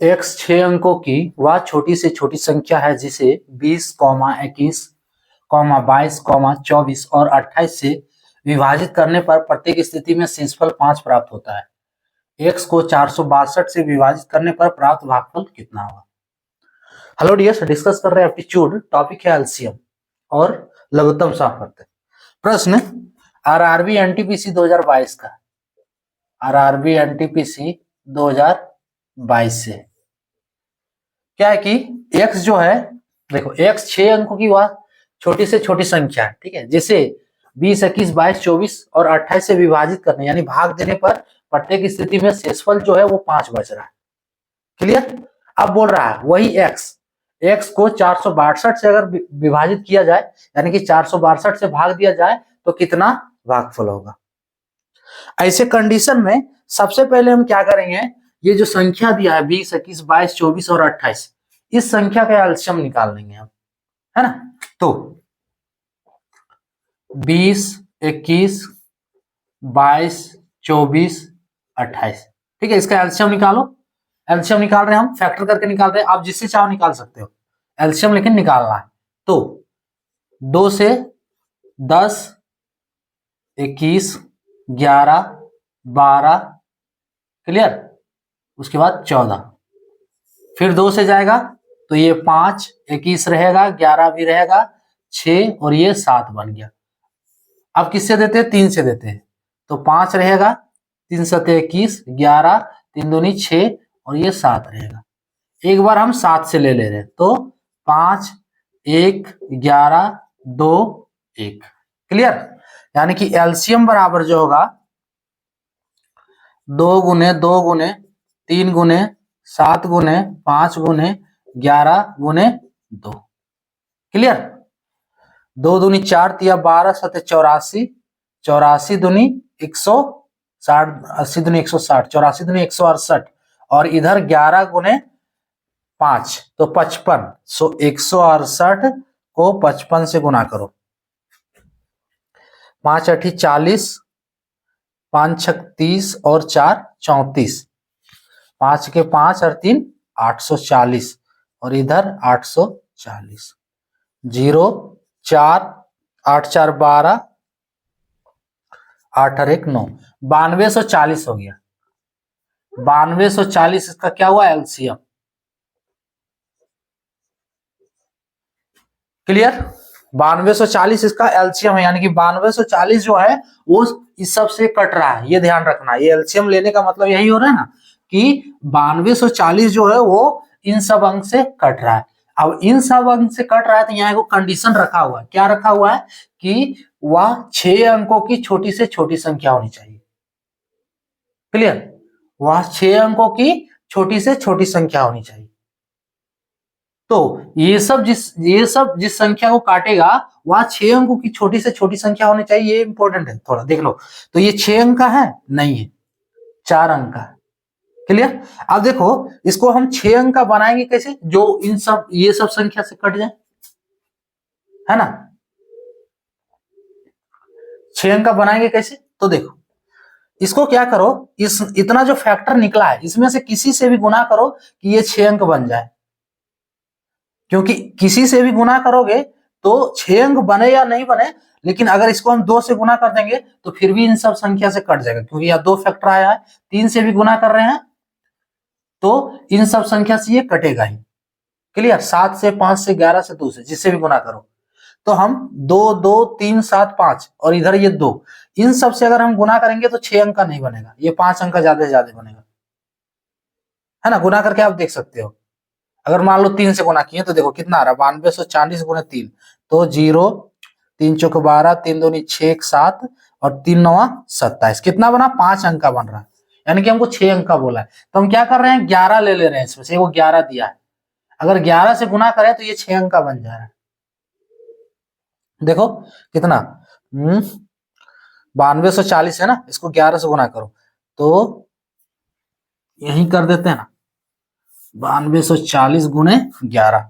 X 6 अंकों की वह छोटी से छोटी संख्या है जिसे 20, 21, 22, 24 और 28 से विभाजित करने पर प्रत्येक स्थिति में शेषफल 5 प्राप्त होता है। एक्स को 462 से विभाजित करने पर प्राप्त भागफल कितना होगा? हेलो डियर्स, डिस्कस कर रहे हैं एप्टीट्यूड, टॉपिक है एलसीएम और लघुत्तम सामर्थ्य। प्रश्न आरआरबी एनटीपीसी 2022 का, आरआरबी एनटीपीसी 2022 से क्या है कि x जो है, देखो x 6 अंकों की वह छोटी से छोटी संख्या है, ठीक है, जिसे 20, 21, 22, 24 और 28 से विभाजित करने यानी भाग देने पर प्रत्येक स्थिति में शेषफल जो है वो 5 बच रहा है। क्लियर? अब बोल रहा है वही x को 462 से अगर विभाजित किया जाए यानी कि 462 से भाग दिया जाए तो कितना भागफल होगा। ऐसे कंडीशन में सबसे पहले हम क्या करेंगे, ये जो संख्या दिया है 20, 21, 22, 24 और 28, इस संख्या का एलसीएम निकाल लेंगे हम, है ना। तो 20, 21, 22, 24, 28, ठीक है, इसका एलसीएम निकालो। एलसीएम निकाल रहे हैं हम, फैक्टर करके निकाल रहे हैं, आप जिससे चाहो निकाल सकते हो, एलसीएम लेकिन निकालना है। तो 2 से 10, 21, 11, 12, क्लियर, उसके बाद 14, फिर 2 से जाएगा तो ये 5, 21 रहेगा, 11 भी रहेगा, 6 और ये 7 बन गया। अब किससे देते हैं? 3 से देते हैं, तो 5 रहेगा, 3 सते 21, 11, 3 दूनी 6 और ये 7 रहेगा। एक बार हम 7 से ले रहे हैं तो 5, 1, 11, 2, 1, क्लियर। यानी कि एलसीएम बराबर जो होगा 2 गुने 2 गुने 3 गुने 7 गुने 5 गुने 11 गुने 2, क्लियर। 2 दूनी 4 तिया 12 सते 84, 84 दूनी 160, 80 दूनी 160, 84 दूनी 168 और इधर 11 गुने 5 तो 55, सो 168 को 55 से गुना करो, 5 8 40, 5 6 30 और 4 34, 5 के 5 और 3 840 और इधर 840, 0 4 8 4 12, 8 और 1 9, 9240 हो गया। 9240 इसका क्या हुआ? एलसीएम। क्लियर? 9240 इसका एलसीएम है, यानी कि 9240 जो है वो इस सब से कट रहा है, ये ध्यान रखना। ये एलसीएम लेने का मतलब यही हो रहा है ना कि 9240 जो है वो इन सब अंक से कट रहा है। अब इन सब अंक से कट रहा है तो यहाँ एक कंडीशन रखा हुआ है। क्या रखा हुआ है? कि वह 6 अंकों की छोटी से छोटी संख्या होनी चाहिए। क्लियर? वह 6 अंकों की छोटी से छोटी संख्या होनी चाहिए। तो ये सब जिस संख्या को काटेगा वह 6 अंकों की छोटी से छोटी संख्या होनी चाहिए। ये इंपॉर्टेंट है, थोड़ा देख लो। तो ये 6 अंक का है? नहीं है, 4 अंक का है। क्लियर? अब देखो इसको हम 6 अंक का बनाएंगे कैसे? जो इन सब ये सब संख्या से कट जाए, है ना। 6 अंक का बनाएंगे कैसे? तो देखो इसको क्या करो, इस इतना जो फैक्टर निकला है इसमें से किसी से भी गुना करो कि ये 6 अंक बन जाए, क्योंकि किसी से भी गुना करोगे तो 6 अंक बने या नहीं बने, लेकिन अगर इसको हम 2 से गुना कर देंगे तो फिर भी इन सब संख्या से कट जाएगा, क्योंकि यहाँ 2 फैक्टर आया है। 3 से भी गुना कर रहे हैं तो इन सब संख्या से ये कटेगा ही। क्लियर? 7 से, 5 से, 11 से, 2 से, जिससे भी गुना करो। तो हम 2 2 3 7 5 और इधर ये 2, इन सब से अगर हम गुना करेंगे तो 6 अंक का नहीं बनेगा, ये 5 अंक का ज्यादा से ज्यादा बनेगा, है ना। गुना करके आप देख सकते हो। अगर मान लो 3 से गुना किए तो देखो कितना आ रहा है, 9240 गुना 3, तो 0 3 चौक 12, 3 दूनी 6 7 और 3 9 27, कितना बना? 5 अंक का बन रहा है, यानी कि हमको 6 अंक का बोला है। तो हम क्या कर रहे हैं, 11 ले रहे हैं, इसमें से वो 11 दिया है। अगर 11 से गुना करें तो ये 6 अंक का बन जा रहा है। देखो कितना, 9240 है ना, इसको 11 से गुना करो तो यही कर देते हैं ना, 9240 गुने 11,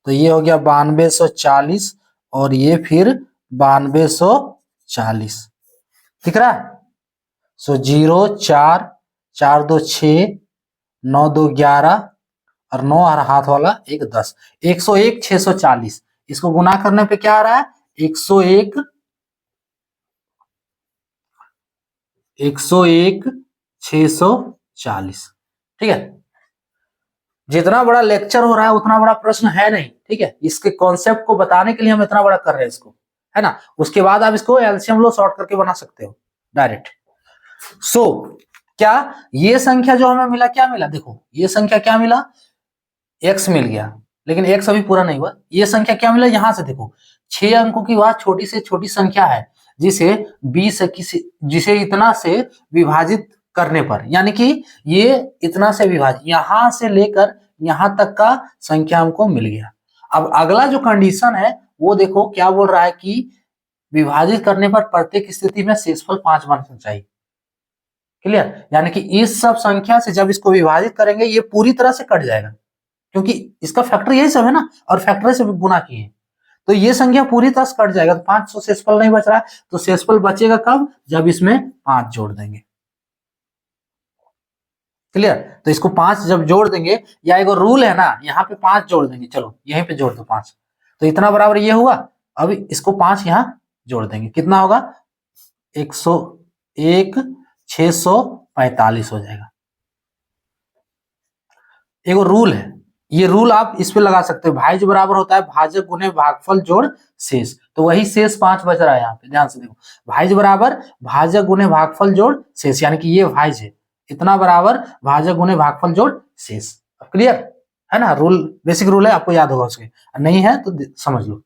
तो ये हो गया 9240 और ये फिर 9240, दिख रहा है। सो 0 4 4 2 6 9 2 11 और 9 और हाथ वाला 1 10, 101 640। इसको गुना करने पे क्या आ रहा है? 101 640। ठीक है, जितना बड़ा लेक्चर हो रहा है उतना बड़ा प्रश्न है नहीं। ठीक है, इसके कॉन्सेप्ट को बताने के लिए हम इतना बड़ा कर रहे हैं इसको, है ना। उसके बाद आप इसको एलसीएम लो सॉर्ट करके बना सकते हो डायरेक्ट। सो क्या ये संख्या जो हमें मिला, क्या मिला? देखो ये संख्या क्या मिला, x मिल गया, लेकिन x अभी पूरा नहीं हुआ। ये संख्या क्या मिला, यहां से देखो 6 अंकों की वह छोटी से छोटी संख्या है जिसे 20 जिसे इतना से विभाजित करने पर, यानी कि ये इतना से विभाजित, यहां से लेकर यहां तक का संख्या हमको मिल गया। अब अगला जो कंडीशन है वो देखो क्या बोल रहा है कि विभाजित करने पर प्रत्येक स्थिति में शेषफल 5 बनना चाहिए। क्लियर, यानी कि इस सब संख्या से जब इसको विभाजित करेंगे ये पूरी तरह से कट जाएगा, क्योंकि इसका फैक्टर यही सब है ना, और फैक्टर से गुना किए, तो ये संख्या पूरी तरह से कट जाएगा। तो 500 शेषफल नहीं बच रहा है, तो शेषफल बचेगा कब? जब इसमें 5 जोड़ देंगे। क्लियर, तो इसको 5 जब जोड़ देंगे, या एक रूल है ना, यहाँ पे 5 जोड़ देंगे, चलो यहीं पे जोड़ दो 5, तो इतना बराबर ये हुआ। अब इसको 5 यहाँ जोड़ देंगे, कितना होगा? 101 645 हो जाएगा। एक रूल है, ये रूल आप इस पे लगा सकते हो, भाज्य बराबर होता है भाजक गुने भागफल जोड़ शेष, तो वही शेष 5 बच रहा है यहाँ पे, ध्यान से देखो, भाज्य बराबर भाजक गुने भागफल जोड़ शेष, यानी कि ये भाज्य है, इतना बराबर भाजक गुने भागफल जोड़ शेष। क्लियर है ना, रूल बेसिक रूल है, आपको याद होगा उसके, नहीं है तो समझ लो।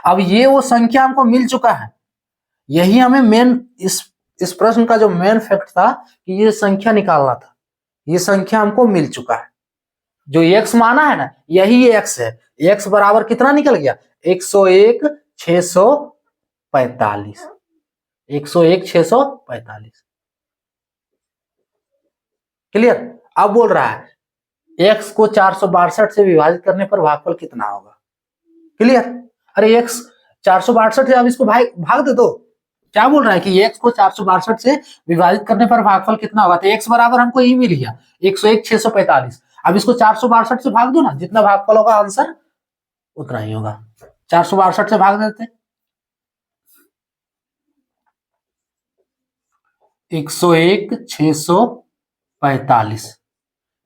अब ये वो संख्या हमको मिल चुका है, यही हमें मेन इस प्रश्न का जो मेन फैक्ट था कि ये संख्या निकालना था। ये संख्या हमको मिल चुका है, जो x माना है ना, यही ये x है। x बराबर कितना निकल गया? 101 645, 101 645। क्लियर, अब बोल रहा है x को 462 से विभाजित करने पर भागफल कितना होगा। क्लियर, अरे x 462 से, अब इसको भाग दे दो। क्या बोल रहा है कि x को 462 से विभाजित करने पर भागफल कितना होगा, तो x बराबर हमको यही मिल गया 101 645। अब इसको 462 से भाग दो ना, जितना भागफल होगा आंसर उतना ही होगा। 462 से भाग देते, 101 645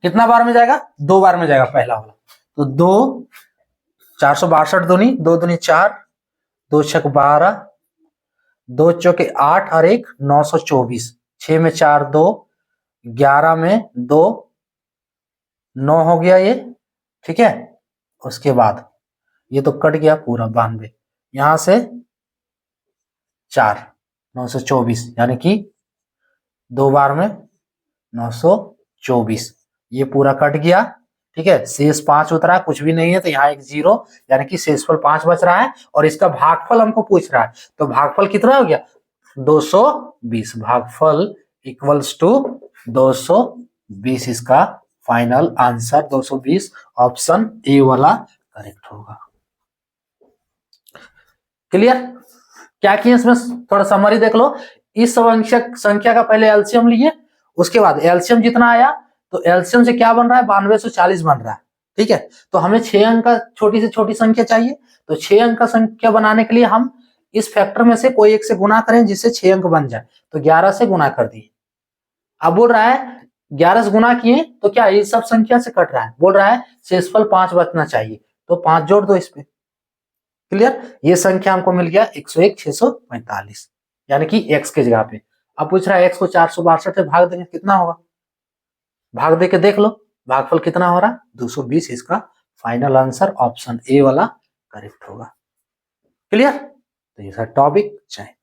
कितना बार में जाएगा? 2 बार में जाएगा पहला वाला, तो 2 462 दूनी 2 दूनी 4, 2 छक 12, 2 चौके 8 और 1 924, 6 में 4 2, 11 में 2, 9 हो गया ये। ठीक है, उसके बाद ये तो कट गया पूरा 92, यहां से 4 924, यानी कि 2 बार में 924, ये पूरा कट गया। ठीक है, शेष 5 उतरा, कुछ भी नहीं है, तो यहाँ एक 0, यानी कि शेषफल 5 बच रहा है, और इसका भागफल हमको पूछ रहा है, तो भागफल कितना हो गया? 220। भागफल इक्वल्स टू 220, इसका फाइनल आंसर 220, ऑप्शन ए वाला करेक्ट होगा। क्लियर, क्या किए इसमें थोड़ा समरी देख लो। इस संख्या का पहले एलसीएम लिए, उसके बाद एलसीएम जितना आया, तो एलसीएम से क्या बन रहा है? 9240 बन रहा है। ठीक है, तो हमें 6 अंक का छोटी से छोटी संख्या चाहिए, तो 6 अंक का संख्या बनाने के लिए हम इस फैक्टर में से कोई एक से गुना करें जिससे 6 अंक बन जाए, तो 11 से गुना कर दिए। अब बोल रहा है 11 से गुना किए तो क्या ये सब संख्या से कट रहा है, बोल रहा है शेषफल 5 बचना चाहिए, तो 5 जोड़ दो इस पे। क्लियर, ये संख्या हमको मिल गया 101 645, यानी कि x के जगह पे। अब पूछ रहा है x को 462 से भाग देंगे कितना होगा, भाग दे के देख लो, भागफल कितना हो रहा है? 220, इसका फाइनल आंसर ऑप्शन ए वाला करेक्ट होगा। क्लियर, तो ये सर टॉपिक चाहिए।